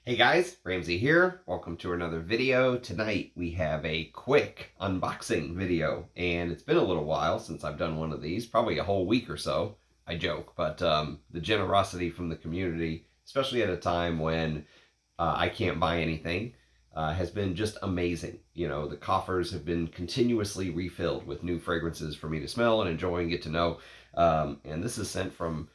Hey guys, Ramsey here. Welcome to another video. Tonight we have a quick unboxing video, and it's been a little while since I've done one of these, probably a whole week or so. I joke, but the generosity from the community, especially at a time when I can't buy anything, has been just amazing. You know, the coffers have been continuously refilled with new fragrances for me to smell and enjoy and get to know. And this is sent from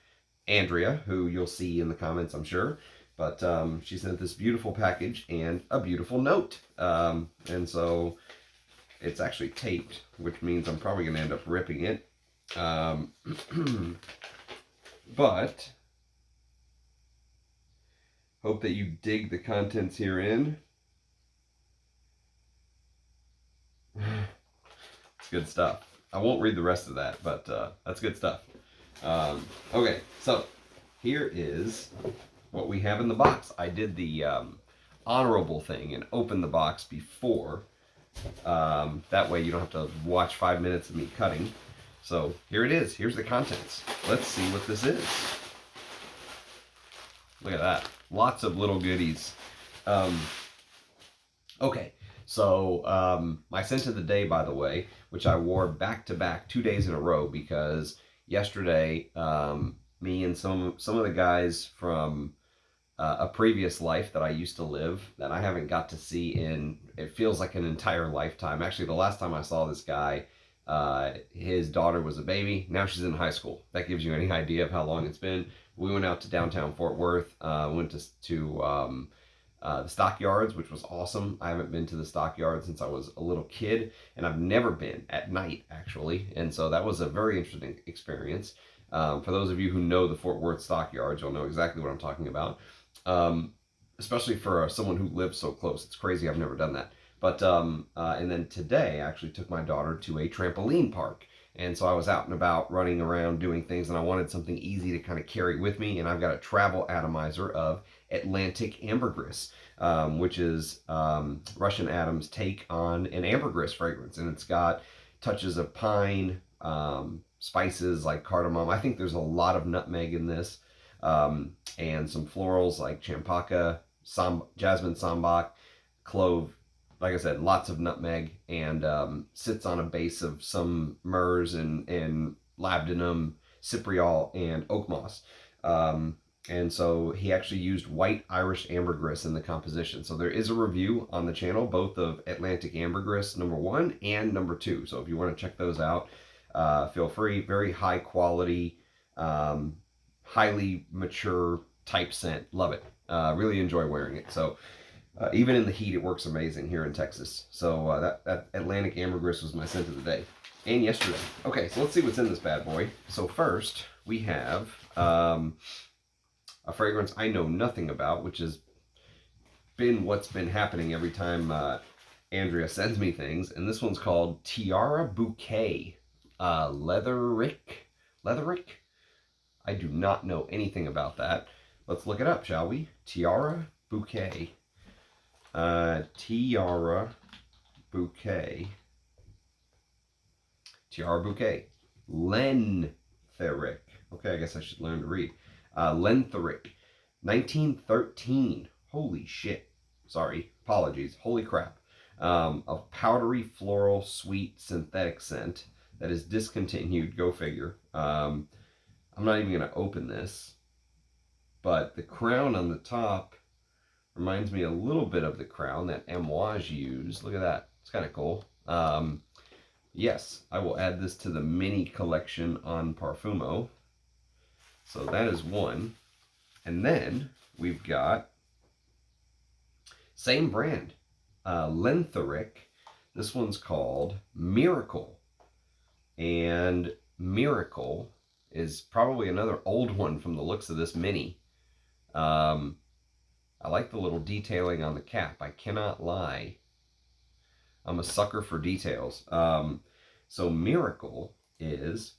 Andrea, who you'll see in the comments, I'm sure. But she sent this beautiful package and a beautiful note. And so it's actually taped, which means I'm probably going to end up ripping it. But hope that you dig the contents herein. It's good stuff. I won't read the rest of that, but that's good stuff. Okay, so here is what we have in the box. I did the honorable thing and opened the box before. That way you don't have to watch 5 minutes of me cutting. So here it is. Here's the contents. Let's see what this is. Look at that. Lots of little goodies. Okay, so my scent of the day, by the way, which I wore back to back 2 days in a row because yesterday me and some of the guys from a previous life that I used to live that I haven't got to see in, it feels like an entire lifetime. Actually, the last time I saw this guy, his daughter was a baby. Now she's in high school. That gives you any idea of how long it's been. We went out to downtown Fort Worth, went to the stockyards, which was awesome. I haven't been to the stockyards since I was a little kid, and I've never been at night, actually. And so that was a very interesting experience. For those of you who know the Fort Worth stockyards, you'll know exactly what I'm talking about. Especially for someone who lives so close. It's crazy. I've never done that. But, and then today I actually took my daughter to a trampoline park. And so I was out and about running around doing things, and I wanted something easy to kind of carry with me. And I've got a travel atomizer of Atlantic Ambergris, which is Russian Adam's take on an ambergris fragrance. And it's got touches of pine, spices like cardamom. I think there's a lot of nutmeg in this. And some florals like champaca, jasmine sambac, clove, like I said, lots of nutmeg, and sits on a base of some myrrhs and labdanum, cypriol, and oak moss. And so he actually used white Irish ambergris in the composition. So there is a review on the channel, both of Atlantic Ambergris #1 and #2. So if you want to check those out, feel free. Very high quality, highly mature type scent. Love it. Really enjoy wearing it. So even in the heat, it works amazing here in Texas. So that Atlantic Ambergris was my scent of the day. And yesterday. Okay, so let's see what's in this bad boy. So first, we have a fragrance I know nothing about, which has been what's been happening every time Andrea sends me things. And this one's called Tiara Bouquet. Lentheric? I do not know anything about that. Let's look it up, shall we? Tiara Bouquet. Tiara Bouquet. Tiara Bouquet. Lentheric. Okay, I guess I should learn to read. Lentheric. 1913. Holy shit. Sorry. Apologies. Holy crap. A powdery, floral, sweet, synthetic scent that is discontinued. Go figure. I'm not even going to open this, but the crown on the top reminds me a little bit of the crown that Amouage used. Look at that. It's kind of cool. Yes, I will add this to the mini collection on Parfumo. So that is one. And then we've got same brand, Lentheric. This one's called Miracle. And Miracle is probably another old one from the looks of this mini. I like the little detailing on the cap. I cannot lie. I'm a sucker for details. So Miracle is,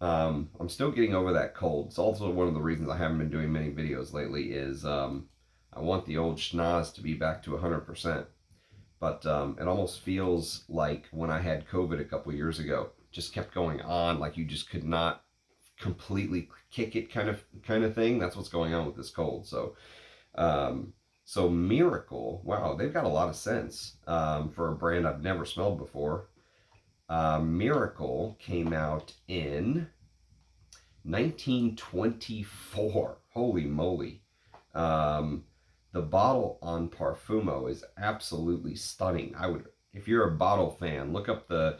I'm still getting over that cold. It's also one of the reasons I haven't been doing many videos lately is I want the old schnoz to be back to 100%. But it almost feels like when I had COVID a couple years ago. Just kept going on, like you just could not completely kick it kind of thing. That's what's going on with this cold. So So Miracle, wow, they've got a lot of sense for a brand I've never smelled before. Miracle came out in 1924. Holy moly. Um, the bottle on Parfumo is absolutely stunning. I would, if you're a bottle fan, look up the,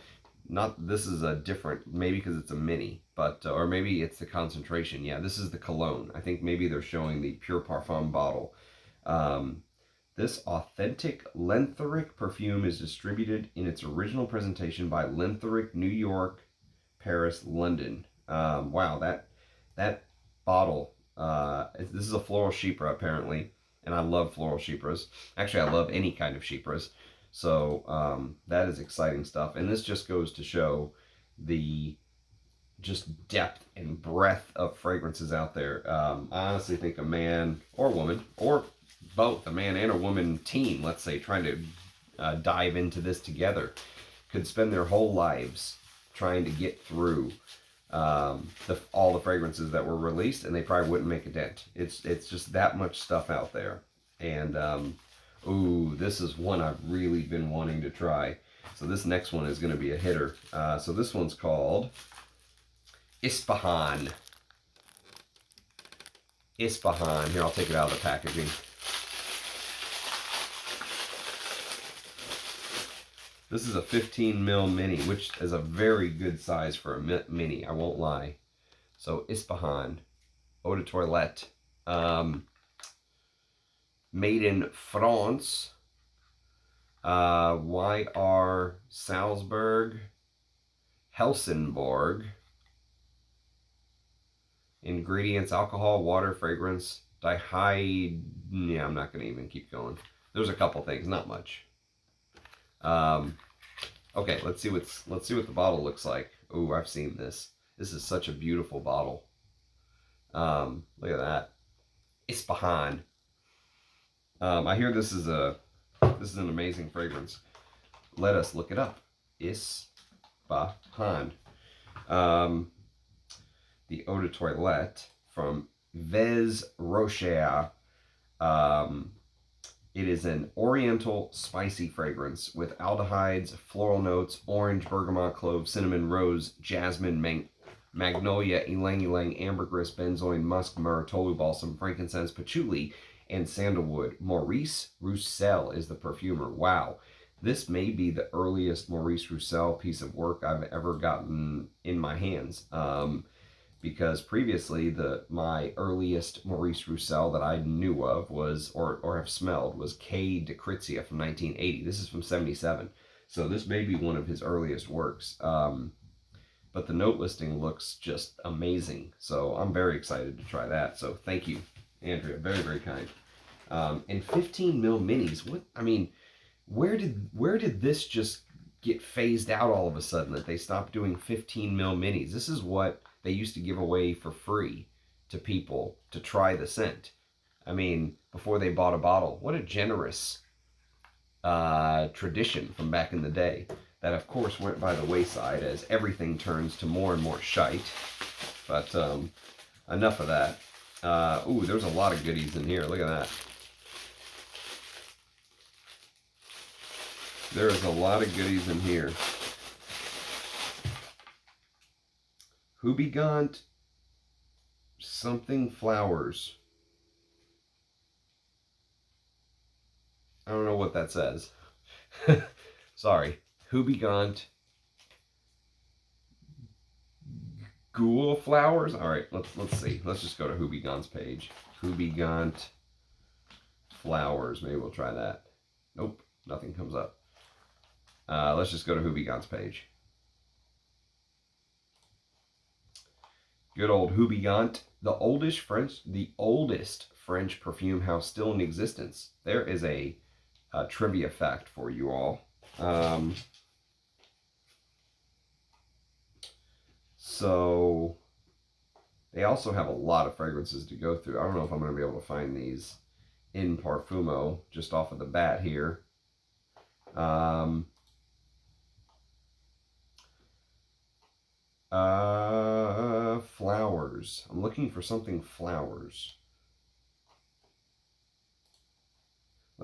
not, this is a different, maybe because it's a mini, but, or maybe it's the concentration. Yeah, this is the cologne. I think maybe they're showing the Pure Parfum bottle. Um, this authentic Lentheric perfume is distributed in its original presentation by Lentheric New York, Paris, London. Wow, that bottle. This is a floral chypre apparently, and I love floral chypres. Actually, I love any kind of chypres. So that is exciting stuff, and this just goes to show the just depth and breadth of fragrances out there. I honestly think a man or woman, or both, a man and a woman team, let's say, trying to dive into this together, could spend their whole lives trying to get through all the fragrances that were released, and they probably wouldn't make a dent. It's just that much stuff out there. And ooh, this is one I've really been wanting to try. So this next one is going to be a hitter. So this one's called Ispahan. Ispahan. Here, I'll take it out of the packaging. This is a 15 ml mini, which is a very good size for a mini, I won't lie. So Ispahan, Eau de Toilette, made in France, YR Salzburg, Helsingborg. Ingredients: alcohol, water, fragrance, dihy. Yeah, I'm not going to even keep going. There's a couple things, not much. Okay, let's see what the bottle looks like. Ooh, I've seen this. This is such a beautiful bottle. Look at that. Ispahan. I hear this is an amazing fragrance. Let us look it up. Ispahan. The Eau de Toilette from Vez Rocher. It is an oriental spicy fragrance with aldehydes, floral notes, orange, bergamot, clove, cinnamon, rose, jasmine, magnolia, ylang ylang, ambergris, benzoin, musk, myrrh, tolu balsam, frankincense, patchouli, and sandalwood. Maurice Roussel is the perfumer. Wow. This may be the earliest Maurice Roussel piece of work I've ever gotten in my hands. Because previously my earliest Maurice Roussel that I knew of was, or have smelled, was Quai de Crizia from 1980. This is from 77. So this may be one of his earliest works. But the note listing looks just amazing. So I'm very excited to try that. So thank you, Andrea. Very, very kind. And 15 mil minis. What, I mean, where did this just get phased out all of a sudden, that they stopped doing 15 mil minis? This is what they used to give away for free to people to try the scent. I mean, before they bought a bottle. What a generous tradition from back in the day. That, of course, went by the wayside as everything turns to more and more shite. But enough of that. Ooh, there's a lot of goodies in here. Look at that. There is a lot of goodies in here. Hubigant something flowers. I don't know what that says. Sorry. Hubigant Ghoul flowers. All right, let's see. Let's just go to Hubigant's page. Hubigant flowers. Maybe we'll try that. Nope, nothing comes up. Let's just go to Hubigant's page. Good old Hubigant, the oldest French perfume house still in existence. There is a trivia fact for you all. So they also have a lot of fragrances to go through. I don't know if I'm going to be able to find these in Parfumo just off of the bat here. Flowers. I'm looking for something flowers.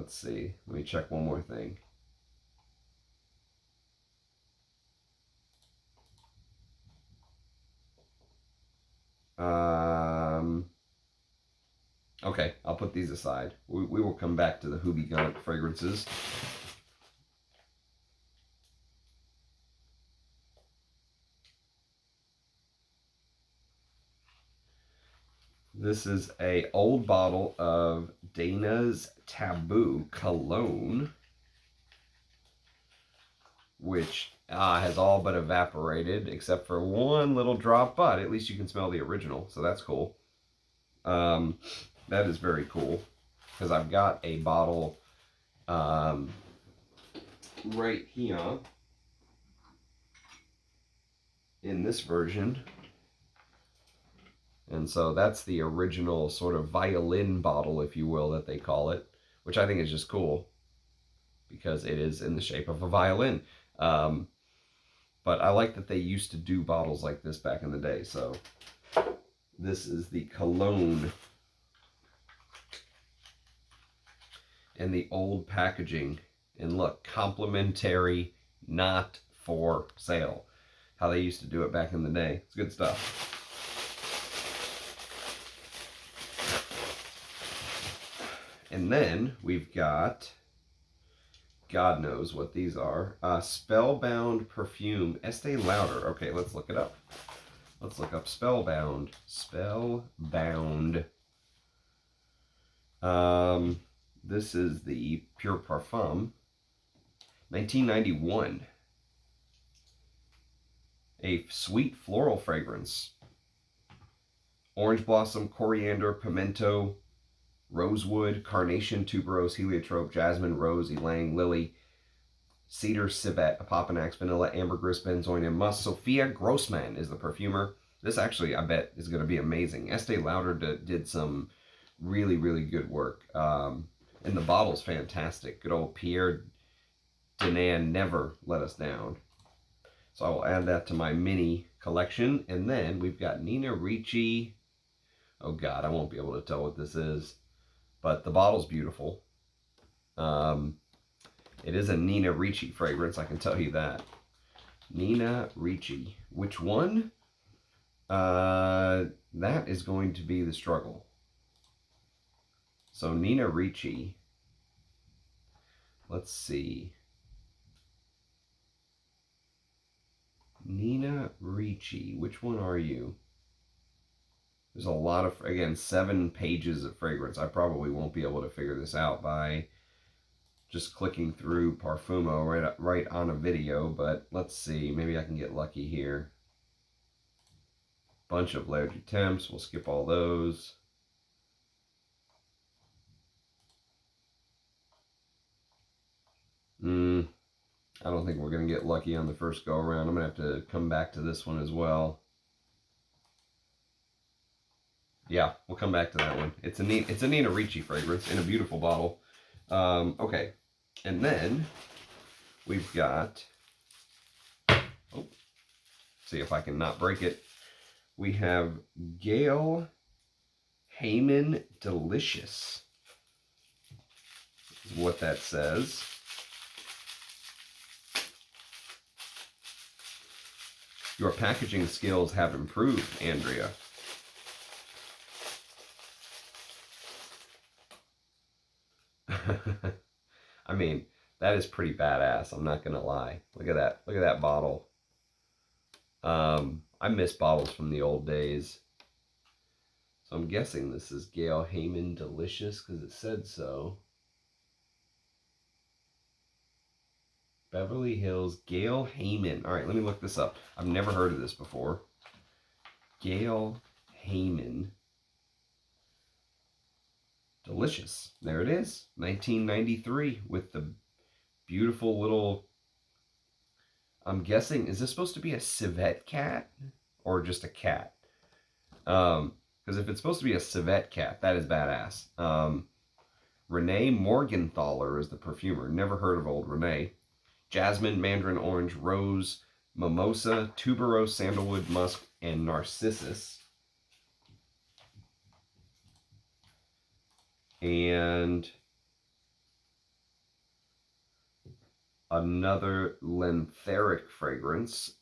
let's see. Let me check one more thing. Okay, I'll put these aside. We will come back to the Hubigant fragrances. This is a old bottle of Dana's Tabu cologne, which has all but evaporated except for one little drop, but at least you can smell the original, so that's cool. That is very cool, because I've got a bottle right here in this version. And so that's the original sort of violin bottle, if you will, that they call it, which I think is just cool because it is in the shape of a violin. But I like that they used to do bottles like this back in the day. So this is the cologne in the old packaging. And look, complimentary, not for sale. How they used to do it back in the day. It's good stuff. And then we've got, God knows what these are, Spellbound Perfume, Estee Lauder. Okay, let's look it up. Let's look up Spellbound. Spellbound. This is the Pure Parfum, 1991. A sweet floral fragrance. Orange blossom, coriander, pimento, rosewood, carnation, tuberose, heliotrope, jasmine, rose, ylang, lily, cedar, civet, apopanax, vanilla, ambergris, benzoin, and musk. Sophia Grossman is the perfumer. This actually, I bet, is going to be amazing. Estee Lauder did some really, really good work. And the bottle's fantastic. Good old Pierre Denan never let us down. So I will add that to my mini collection. And then we've got Nina Ricci. Oh God, I won't be able to tell what this is. But the bottle's beautiful. It is a Nina Ricci fragrance, I can tell you that. Nina Ricci. Which one? That is going to be the struggle. So Nina Ricci. Let's see. Nina Ricci. Which one are you? There's a lot of, again, 7 pages of fragrance. I probably won't be able to figure this out by just clicking through Parfumo right on a video, but let's see. Maybe I can get lucky here. Bunch of Laird Temps. We'll skip all those. I don't think we're going to get lucky on the first go around. I'm going to have to come back to this one as well. Yeah, we'll come back to that one. It's a Nina Ricci fragrance in a beautiful bottle. Okay, and then we've got, oh, see if I can not break it. We have Gale Hayman Delicious, is what that says. Your packaging skills have improved, Andrea. I mean, that is pretty badass. I'm not gonna lie. Look at that. Look at that bottle. I miss bottles from the old days. So I'm guessing this is Gale Hayman Delicious because it said so. Beverly Hills Gale Hayman. All right, let me look this up. I've never heard of this before. Gale Hayman Delicious. There it is. 1993 with the beautiful little, I'm guessing, is this supposed to be a civet cat or just a cat? Because if it's supposed to be a civet cat, that is badass. Renee Morgenthaler is the perfumer. Never heard of old Renee. Jasmine, mandarin orange, rose, mimosa, tuberose, sandalwood, musk, and narcissus. And another Lentheric fragrance.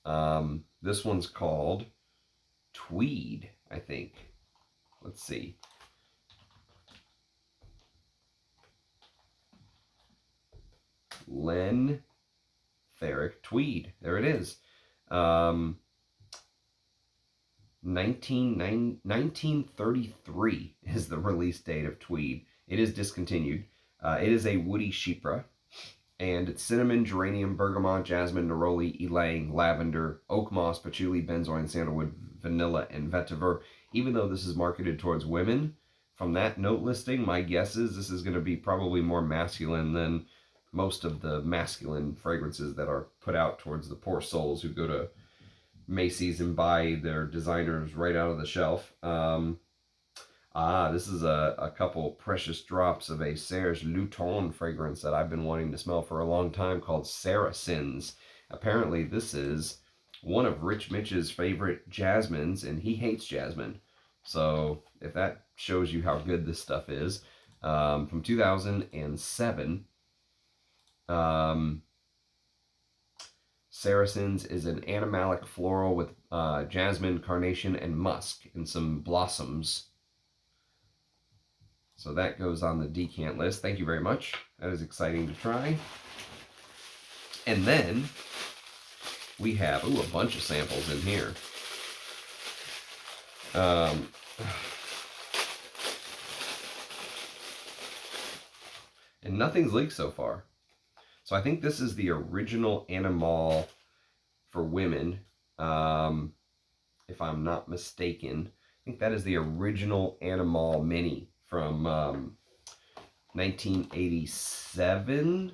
This one's called Tweed, I think. Let's see. Lentheric Tweed. There it is. 1933 is the release date of Tweed. It is discontinued. It is a woody chypre, and it's cinnamon, geranium, bergamot, jasmine, neroli, ylang, lavender, oak moss, patchouli, benzoin, sandalwood, vanilla, and vetiver. Even though this is marketed towards women, from that note listing, my guess is this is going to be probably more masculine than most of the masculine fragrances that are put out towards the poor souls who go to Macy's and buy their designers right out of the shelf. This is a couple precious drops of a Serge Lutens fragrance that I've been wanting to smell for a long time, called Sarrssins. Apparently this is one of Rich Mitch's favorite jasmines, and he hates jasmine. So if that shows you how good this stuff is, from 2007, Sarrssins is an animalic floral with jasmine, carnation, and musk, and some blossoms. So that goes on the decant list. Thank you very much. That is exciting to try. And then we have, a bunch of samples in here. And nothing's leaked so far. So I think this is the original Animale for women, if I'm not mistaken. I think that is the original Animale mini from 1987.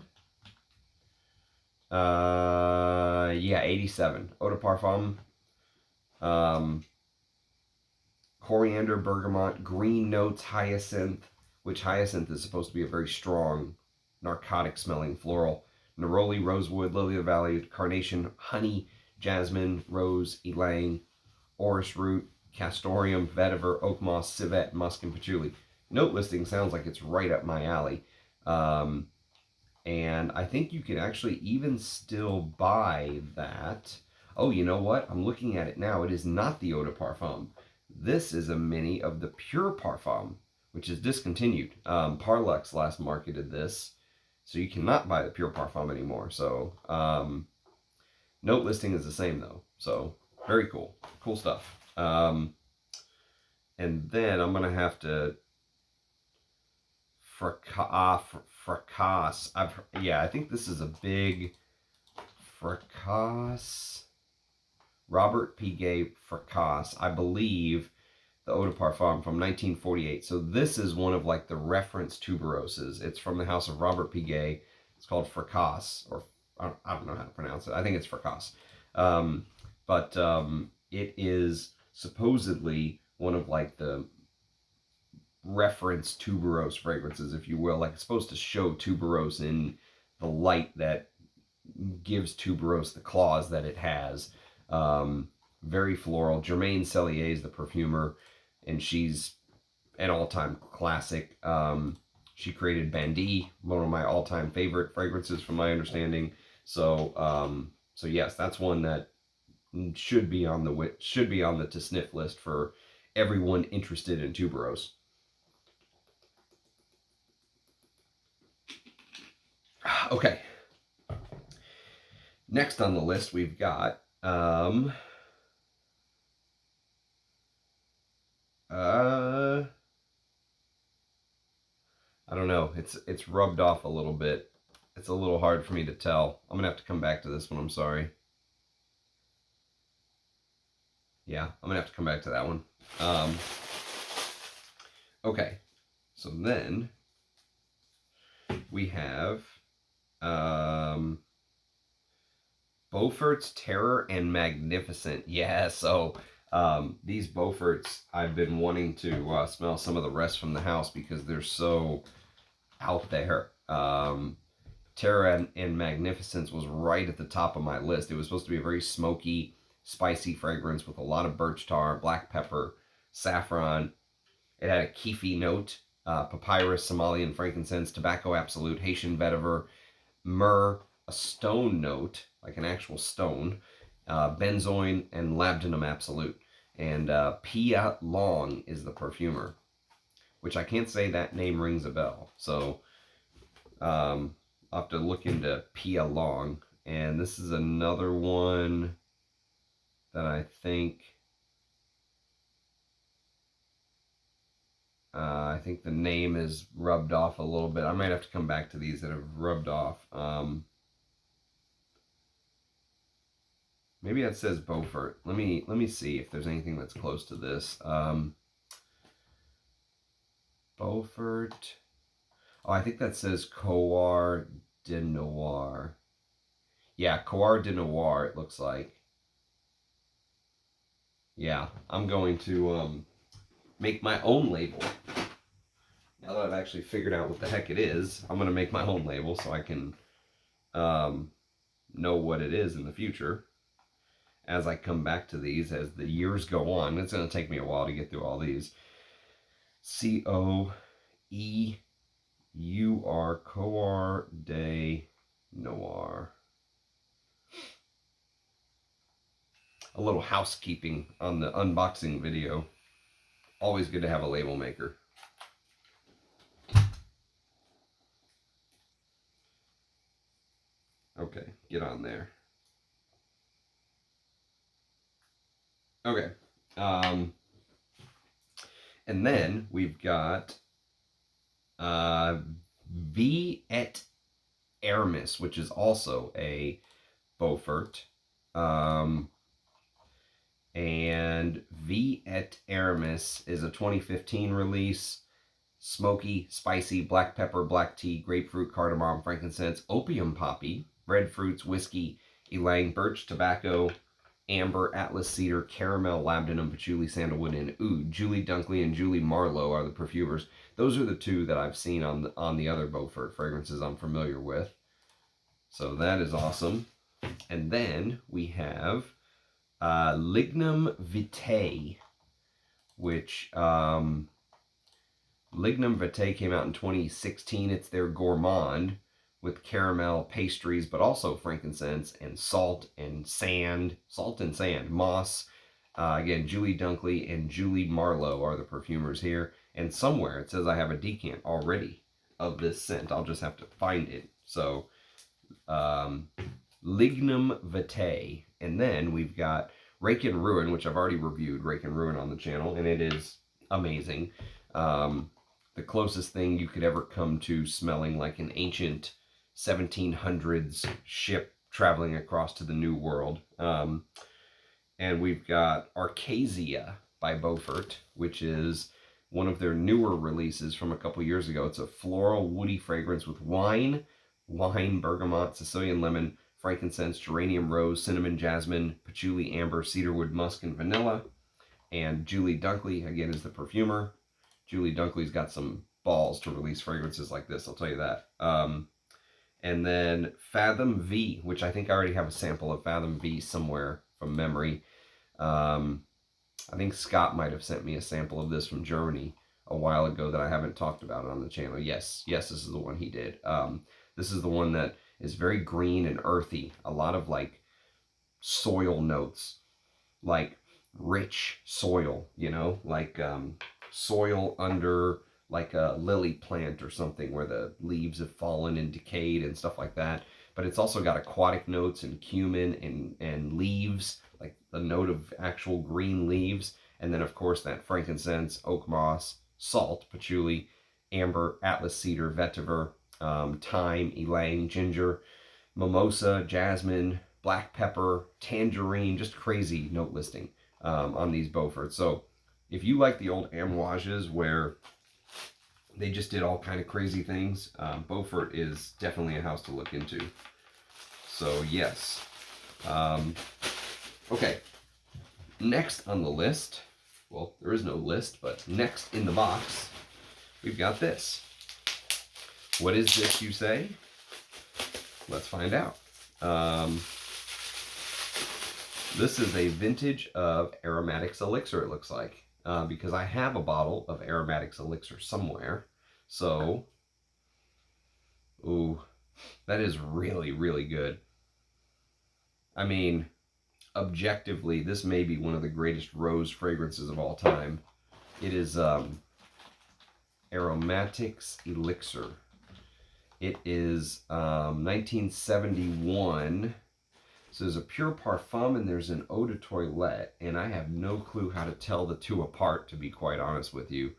Yeah, 87. Eau de Parfum. Coriander, bergamot, green notes, hyacinth, which hyacinth is supposed to be a very strong, narcotic smelling floral. Neroli, rosewood, lily of the valley, carnation, honey, jasmine, rose, ylang, orris root, castoreum, vetiver, oak moss, civet, musk, and patchouli. Note listing sounds like it's right up my alley. And I think you can actually even still buy that. Oh, you know what? I'm looking at it now. It is not the Eau de Parfum. This is a mini of the Pure Parfum, which is discontinued. Parlux last marketed this, so you cannot buy the Pure Parfum anymore. So note listing is the same though. So very cool. Cool stuff. And then I'm going to have to fracasse. I think this is a big fracasse. Robert Piguet fracasse. I believe the Eau de Parfum from 1948. So this is one of like the reference tuberoses. It's from the house of Robert Piguet. It's called fracasse, or I don't know how to pronounce it. I think it's fracasse. But it is supposedly one of like the reference tuberose fragrances, if you will. Like it's supposed to show tuberose in the light that gives tuberose the claws that it has. Very floral. Germaine Cellier is the perfumer, and she's an all-time classic. She created Bandit, one of my all-time favorite fragrances from my understanding. So yes, that's one that should be on the to sniff list for everyone interested in tuberose. Okay. Next on the list, we've got I don't know. It's rubbed off a little bit. It's a little hard for me to tell. I'm gonna have to come back to this one. I'm sorry. Yeah, I'm gonna have to come back to that one. Okay. So then we have Beaufort's Terror and Magnificent. Yeah, so these Beauforts, I've been wanting to smell some of the rest from the house because they're so out there. Tiara and Magnificence was right at the top of my list. It was supposed to be a very smoky, spicy fragrance with a lot of birch tar, black pepper, saffron. It had a keefy note, papyrus, Somalian frankincense, tobacco absolute, Haitian vetiver, myrrh, a stone note, like an actual stone, benzoin, and labdanum absolute. And Pia Long is the perfumer, which I can't say that name rings a bell. So I'll have to look into Pia Long. And this is another one that I think the name is rubbed off a little bit. I might have to come back to these that have rubbed off. Maybe that says Beaufort. Let me see if there's anything that's close to this. Beaufort. Oh, I think that says Coeur de Noir. Yeah, Coeur de Noir, it looks like. Yeah, I'm going to make my own label. Now that I've actually figured out what the heck it is, I'm going to make my own label so I can know what it is in the future. As I come back to these, as the years go on, it's going to take me a while to get through all these. C-O-E-U-R, Coeur de Noir. A little housekeeping on the unboxing video. Always good to have a label maker. Okay, get on there. Okay. And then we've got Vi Et Armis, which is also a Beaufort. And Vi Et Armis is a 2015 release. Smoky, spicy, black pepper, black tea, grapefruit, cardamom, frankincense, opium poppy, red fruits, whiskey, ylang, birch, tobacco, amber, atlas cedar, caramel, labdanum, patchouli, sandalwood, and oud. Julie Dunkley and Julie Marlowe are the perfumers. Those are the two that I've seen on the other Beaufort fragrances I'm familiar with. So that is awesome. And then we have Lignum Vitae, which Lignum Vitae came out in 2016. It's their gourmand with caramel pastries, but also frankincense and salt and sand, moss. Again, Julie Dunkley and Julie Marlowe are the perfumers here. And somewhere it says I have a decant already of this scent. I'll just have to find it. So, Lignum Vitae. And then we've got Rake and Ruin, which I've already reviewed Rake and Ruin on the channel, and it is amazing. The closest thing you could ever come to smelling like an ancient 1700s ship traveling across to the New World. And we've got Arcasia by Beaufort, which is one of their newer releases from a couple years ago. It's a floral, woody fragrance with wine, bergamot, Sicilian lemon, frankincense, geranium rose, cinnamon, jasmine, patchouli, amber, cedarwood, musk, and vanilla. And Julie Dunkley, again, is the perfumer. Julie Dunkley's got some balls to release fragrances like this, I'll tell you that. And then Fathom V, which I think I already have a sample of Fathom V somewhere from memory. I think Scott might have sent me a sample of this from Germany a while ago that I haven't talked about it on the channel. Yes, this is the one he did. This is the one that is very green and earthy. A lot of like soil notes, like rich soil, you know, like soil under like a lily plant or something where the leaves have fallen and decayed and stuff like that. But it's also got aquatic notes and cumin and leaves, like the note of actual green leaves. And then, of course, that frankincense, oak moss, salt, patchouli, amber, atlas cedar, vetiver, thyme, ylang, ginger, mimosa, jasmine, black pepper, tangerine, just crazy note listing on these Beauforts. So if you like the old Amouages where they just did all kind of crazy things, Beaufort is definitely a house to look into. So yes. Okay. Next on the list, well, there is no list, but next in the box, we've got this. What is this, you say? Let's find out. This is a vintage of Aromatics Elixir, it looks like. Because I have a bottle of Aromatics Elixir somewhere. So, ooh, That is really, really good. I mean, objectively, this may be one of the greatest rose fragrances of all time. It is Aromatics Elixir. It is 1971. So there's a pure parfum and there's an eau de toilette, and I have no clue how to tell the two apart, to be quite honest with you.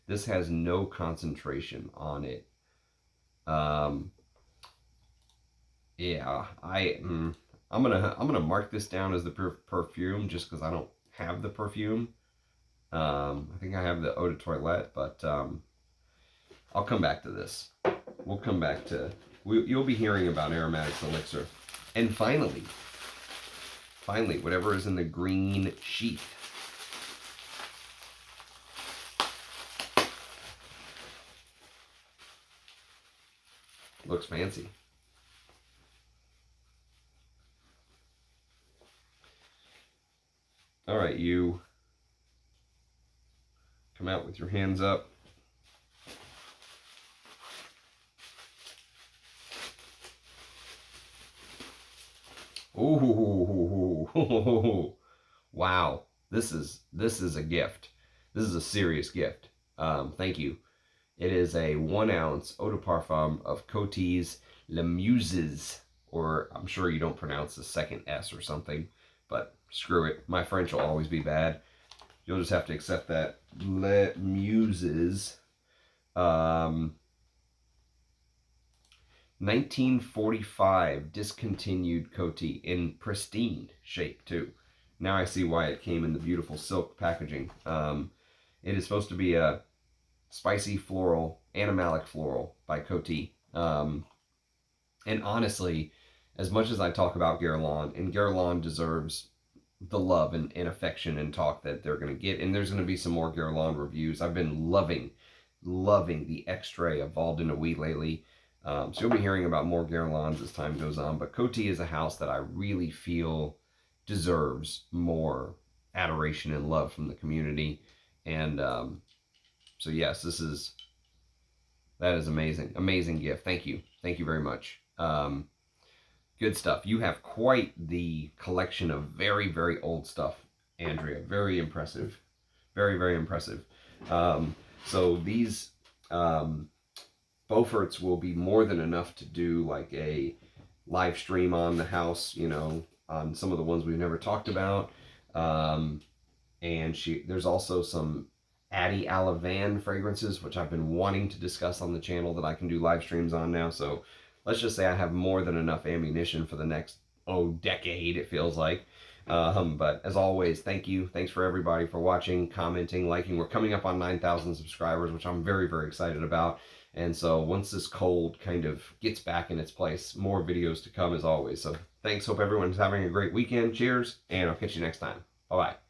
This has no concentration on it. Yeah, I'm gonna mark this down as the perfume just because I don't have the perfume. I think I have the eau de toilette, but I'll come back to this. We'll come back to you'll be hearing about Aromatics Elixir, and finally, whatever is in the green sheath. Looks fancy. All right, you come out with your hands up. Ooh, wow! This is a gift. This is a serious gift. Thank you. It is a 1 ounce eau de parfum of Coty Les Muses, or I'm sure you don't pronounce the second S or something, but screw it. My French will always be bad. You'll just have to accept that. Les Muses. 1945 discontinued Coty in pristine shape too. Now I see why it came in the beautiful silk packaging. It is supposed to be a spicy floral, animalic floral by Coty. And honestly, as much as I talk about Guerlain, and Guerlain deserves the love and affection and talk that they're going to get, and there's going to be some more Guerlain reviews. I've been loving the Extrait of Val de Nuit lately. So you'll be hearing about more Guerlains as time goes on. But Coty is a house that I really feel deserves more adoration and love from the community. And so yes, that is amazing. Amazing gift. Thank you. Thank you very much. Good stuff. You have quite the collection of very, very old stuff, Andrea. Very impressive. Very, very impressive. So these Beauforts will be more than enough to do like a live stream on the house, you know, on some of the ones we've never talked about. And there's also some Addie Alavan fragrances, which I've been wanting to discuss on the channel that I can do live streams on now. So let's just say I have more than enough ammunition for the next, decade, it feels like. But as always, thank you. Thanks for everybody for watching, commenting, liking. We're coming up on 9,000 subscribers, which I'm very, very excited about. And so once this cold kind of gets back in its place, more videos to come as always. So thanks. Hope everyone's having a great weekend. Cheers. And I'll catch you next time. Bye-bye.